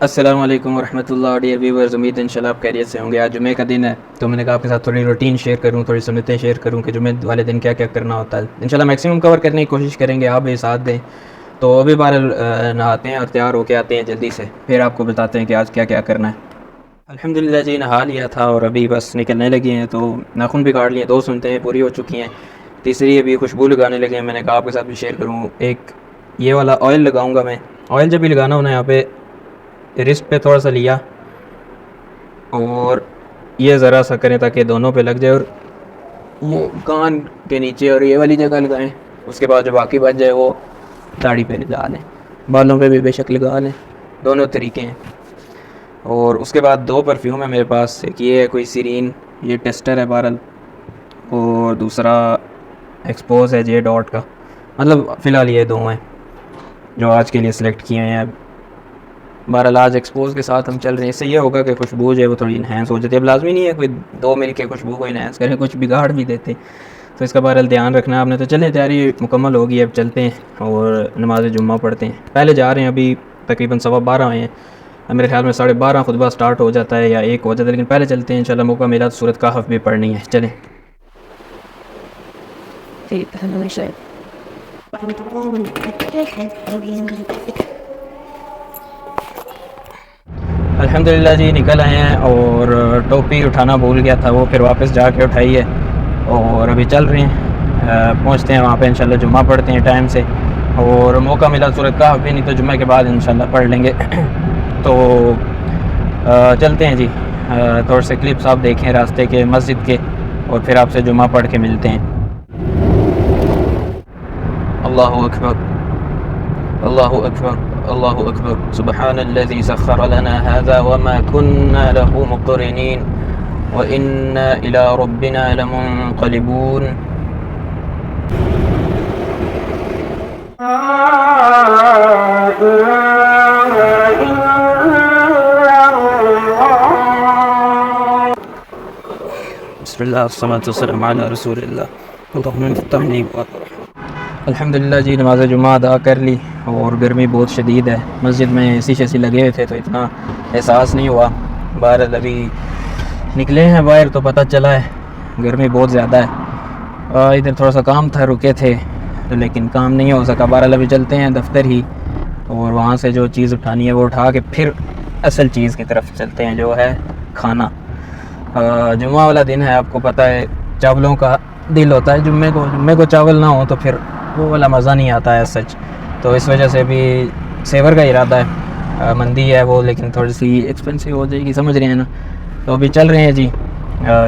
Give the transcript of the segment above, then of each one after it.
अस्सलाम वालेकुम वरहमतुल्लाह dear viewers, उम्मीद है इंशाल्लाह आप खैरियत से होंगे। आज जुमे का दिन है तो मैंने कहा आपके साथ थोड़ी रूटीन शेयर करूं, थोड़ी सुन्नतें शेयर करूं कि जुमे वाले दिन क्या क्या करना होता है। इंशाल्लाह मैक्सिमम कवर करने की कोशिश करेंगे, आप भी साथ दें। तो अभी बार नहाते हैं और तैयार होके आते हैं जल्दी से, फिर आपको बताते हैं कि आज क्या क्या करना है। अल्हम्दुलिल्लाह जी, नहा लिया था और अभी बस निकलने लगे हैं। तो नाखून भी काट लिए, 2 सुनते पूरी हो चुकी हैं, तीसरी अभी खुशबू लगाने लगे हैं। मैंने कहा आपके साथ भी शेयर करूँ। एक ये वाला ऑयल लगाऊंगा मैं। ऑयल जब भी लगाना हो ना, यहाँ पे रिस्ट पे थोड़ा सा लिया और ये ज़रा सा करें ताकि दोनों पे लग जाए, और ये कान के नीचे और ये वाली जगह लगाएं। उसके बाद जो बाकी बच जाए वो दाढ़ी पे लगा लें, बालों पे भी बेशक लगा लें, दोनों तरीके हैं। और उसके बाद 2 परफ्यूम है मेरे पास, एक ये है कोई सीरीन, ये टेस्टर है बहरहाल, और दूसरा एक्सपोज है जे डॉट का। मतलब फ़िलहाल ये 2 हैं जो आज के लिए सिलेक्ट किए हैं। बहरहाल आज एक्सपोज के साथ हम चल रहे हैं। इससे ये होगा कि खुशबू जो है वो थोड़ी इन्हेंस हो जाती है। अब लाजमी नहीं है कोई 2 मिल के खुशबू को इन्हेंस करें, कुछ बिगाड़ भी देते, तो इसका बहरहाल ध्यान रखना है आपने। तो चले, तैयारी मुकम्मल होगी, अब चलते हैं और नमाज जुम्मा पढ़ते हैं। पहले जा रहे हैं, अभी तकरीबन 12:15 हुए हैं। मेरे ख्याल में 12:30 खुतबा स्टार्ट हो जाता है या 1 हो जाता है, लेकिन पहले चलते हैं। इंशाल्लाह मौका मिला तो सूरत कहफ भी पढ़नी है। चलें। अल्हम्दुलिल्लाह जी, निकल आए हैं और टोपी उठाना भूल गया था, वो फिर वापस जाके उठाई है और अभी चल रहे हैं। पहुंचते हैं वहाँ पे, इंशाल्लाह जुम्मा पढ़ते हैं टाइम से। और मौका मिला सूरत का भी, नहीं तो जुम्मे के बाद इंशाल्लाह पढ़ लेंगे। तो चलते हैं जी। थोड़े से क्लिप्स आप देखें रास्ते के, मस्जिद के, और फिर आपसे जुम्मा पढ़ के मिलते हैं। अल्लाहु अकबर, अल्लाहु अकबर, अल्लाहु अकबर, सुब्हानल्लज़ी सख्खर लना हाज़ा वमा कुन्ना लहू मुक़रिनीन व इन्ना इला रब्बिना लमुनक़लिबून। बिस्मिल्लाह अस्सलातु वस्सलामु अला रसूलिल्लाह। अल्हम्दुलिल्लाह जी, नमाज़ जुम्मा अदा कर ली और गर्मी बहुत शदीद है। मस्जिद में एसी शेसी लगे हुए थे तो इतना एहसास नहीं हुआ। बाहर अभी निकले हैं बाहर तो पता चला है गर्मी बहुत ज़्यादा है। इधर थोड़ा सा काम था, रुके थे तो लेकिन काम नहीं हो सका। बाहर अभी चलते हैं दफ्तर ही, और वहाँ से जो चीज़ उठानी है वो उठा के फिर असल चीज़ की तरफ चलते हैं, जो है खाना। जुम्मा वाला दिन है, आपको पता है चावलों का दिल होता है जुम्मे को चावल ना हो तो फिर वो वाला मज़ा नहीं आता है सच। तो इस वजह से भी सेवर का इरादा है, मंदी है वो, लेकिन थोड़ी सी एक्सपेंसिव हो जाएगी, समझ रहे हैं ना। तो अभी चल रहे हैं जी,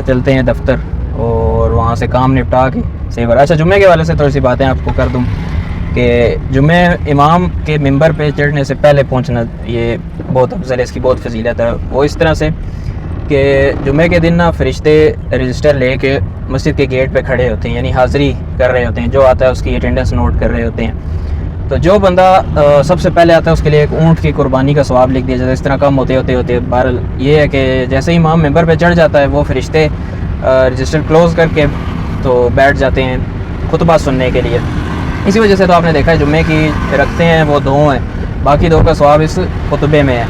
चलते हैं दफ्तर और वहाँ से काम निपटा के सेवर। अच्छा, जुम्मे के वाले से थोड़ी सी बातें आपको कर दूँ कि जुम्मे इमाम के मिंबर पे चढ़ने से पहले पहुँचना ये बहुत अफजल है, इसकी बहुत फजीलत है। वो इस तरह से कि जुम्मे के दिन ना फरिश्ते रजिस्टर लेके मस्जिद के गेट पे खड़े होते हैं, यानी हाज़िरी कर रहे होते हैं, जो आता है उसकी अटेंडेंस नोट कर रहे होते हैं। तो जो बंदा सबसे पहले आता है उसके लिए एक ऊँट की कुर्बानी का सवाब लिख दिया जाता है। इस तरह कम होते होते बहरहाल ये है कि जैसे ही इमाम मेंबर पे चढ़ जाता है वो फरिश्ते रजिस्टर क्लोज़ करके तो बैठ जाते हैं खुतबा सुनने के लिए। इसी वजह से तो आपने देखा है जुम्मे की रखते हैं वो 2 हैं, बाकी 2 का सवाब इस खुतबे में है।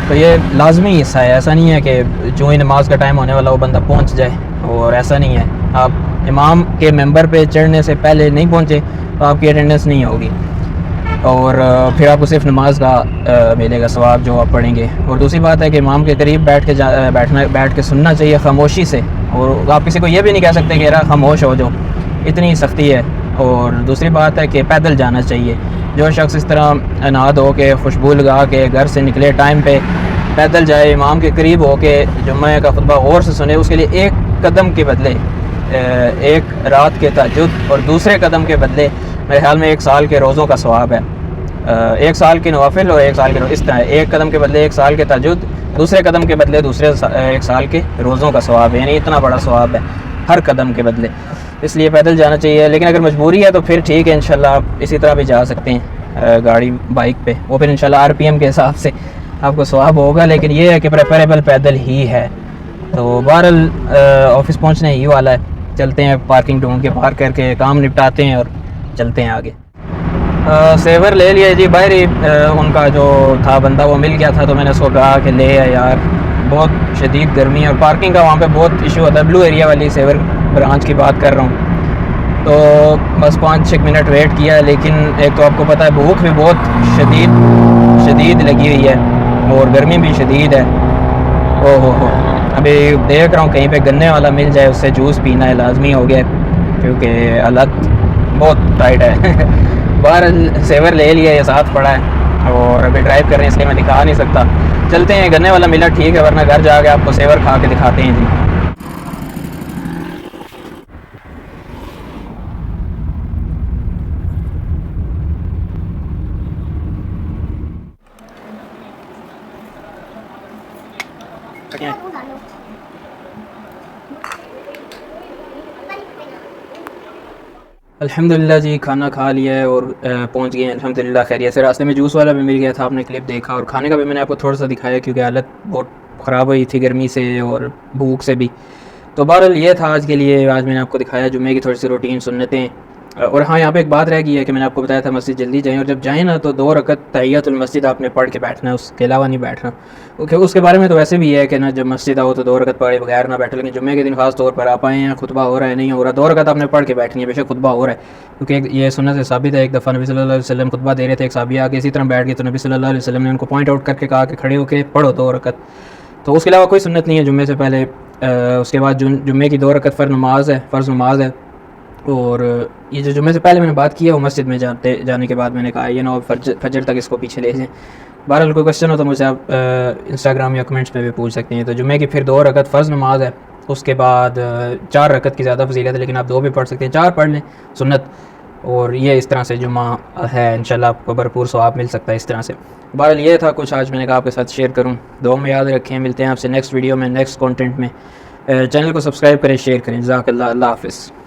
तो ये लाजमी हिस्सा है, ऐसा नहीं है कि जो ही नमाज का टाइम होने वाला वो बंदा पहुंच जाए, और ऐसा नहीं है। आप इमाम के मेंबर पे चढ़ने से पहले नहीं पहुंचे तो आपकी अटेंडेंस नहीं होगी, और फिर आपको सिर्फ नमाज का मिलेगा सवाब जो आप पढ़ेंगे। और दूसरी बात है कि इमाम के करीब बैठ के सुनना चाहिए खामोशी से, और आप किसी को ये भी नहीं कह सकते कि यार खामोश हो, जो इतनी सख्ती है। और दूसरी बात है कि पैदल जाना चाहिए। जो शख्स इस तरह नहा धो के खुशबू लगा के घर से निकले टाइम पे पैदल जाए, इमाम के करीब हो के जुम्मे का खुतबा गौर से सुने, उसके लिए एक कदम के बदले एक रात के तहज्जुद और दूसरे कदम के बदले मेरे ख्याल में 1 साल के रोज़ों का सवाब है। 1 साल के नवाफिल और 1 साल के इस तरह, एक कदम के बदले 1 साल के तहज्जुद, दूसरे कदम के बदले दूसरे 1 साल के रोज़ों का सवाब है, यानी इतना बड़ा सवाब है हर कदम के बदले। इसलिए पैदल जाना चाहिए। लेकिन अगर मजबूरी है तो फिर ठीक है, इंशाल्लाह आप इसी तरह भी जा सकते हैं गाड़ी बाइक पे, वो फिर इंशाल्लाह RPM के हिसाब से आपको सवाब होगा। लेकिन ये है कि प्रेफरेबल पैदल ही है। तो बहरहाल ऑफिस पहुंचने ही वाला है, चलते हैं पार्किंग ढूंढ के पार्क करके काम निपटाते हैं और चलते हैं आगे। सेवर ले लिया जी, बाहर ही उनका जो था बंदा वो मिल गया था, तो मैंने उसको कहा कि ले आ यार, बहुत शदीद गर्मी है और पार्किंग का वहाँ पे बहुत इशू होता है। ब्लू एरिया वाली सेवर ब्रांच की बात कर रहा हूँ। तो बस 5-6 मिनट वेट किया, लेकिन एक तो आपको पता है भूख भी बहुत शदीद लगी हुई है और गर्मी भी शदीद है। ओहो हो, अभी देख रहा हूँ कहीं पे गन्ने वाला मिल जाए, उससे जूस पीना है लाजमी हो गया, क्योंकि हालत बहुत टाइट है। बाहर सेवर ले लिया, ये साथ पड़ा है और अभी ड्राइव कर रहे हैं, इसलिए मैं दिखा नहीं सकता। चलते हैं, गन्ने वाला मिला ठीक है, वरना घर जाके आपको सेवर खा के दिखाते हैं जी। अल्हम्दुलिल्लाह जी, खाना खा लिया है और पहुंच गए हैं अल्हम्दुलिल्लाह खैरियत से। रास्ते में जूस वाला भी मिल गया था, आपने क्लिप देखा, और खाने का भी मैंने आपको थोड़ा सा दिखाया क्योंकि हालत बहुत ख़राब हुई थी गर्मी से और भूख से भी। तो बहरहाल ये था आज के लिए, आज मैंने आपको दिखाया जुम्मे की थोड़ी सी रूटीन सुन्नतें। और हाँ, यहाँ पे एक बात रह गई है कि मैंने आपको बताया था मस्जिद जल्दी जाएँ, और जब जाएँ ना तो 2 रकत तहियतुल मस्जिद आपने पढ़ के बैठना है, उसके अलावा नहीं बैठना। क्योंकि उसके बारे में तो वैसे भी है कि ना, जब मस्जिद आओ तो 2 रकत पढ़े बगैर ना बैठो, लेकिन जुम्मे के दिन खास तौर पर आप आए हैं, खुतबा हो रहा है नहीं हो रहा, 2 रकत आपने पढ़ के बैठनी है, बेशक खुतबा हो रहा है। क्योंकि ये सुन्नत से साबित है, एक दफ़ा नबी सल्लल्लाहु अलैहि वसल्लम खुतबा दे रहे थे, एक साहबी आके इसी तरह बैठ गए, तो नबी सल्लल्लाहु अलैहि वसल्लम ने उनको पॉइंट आउट करके कहा कि खड़े होकर पढ़ो 2 रकत। तो उसके अलावा कोई सुन्नत नहीं है जुम्मे से पहले। उसके बाद जुम्मे की 2 रकत फ़र्ज़ नमाज है। और ये जो जुम्मे से पहले मैंने बात की है वो मस्जिद में जाने के बाद मैंने कहा ये ना फजर तक इसको पीछे ले जाएँ। बहरहाल कोई क्वेश्चन हो तो मुझे आप इंस्टाग्राम या कमेंट्स में भी पूछ सकते हैं। तो जुम्मे की फिर 2 रकत फ़र्ज़ नमाज है, उसके बाद 4 रकत की ज़्यादा फजीलत है, लेकिन आप 2 भी पढ़ सकते हैं, 4 पढ़ लें सुन्नत। और ये इस तरह से जुम्मा है, इंशाल्लाह आपको भरपूर सवाब मिल सकता है इस तरह से। बहरहाल ये था कुछ आज मैंने कहा आपके साथ शेयर करूँ, दुआ में याद रखें। मिलते हैं आपसे नेक्स्ट वीडियो में, नेक्स्ट कॉन्टेंट में। चैनल को सब्सक्राइब करें, शेयर करें। जज़ाकल्लाह, अल्लाह हाफ़िज़।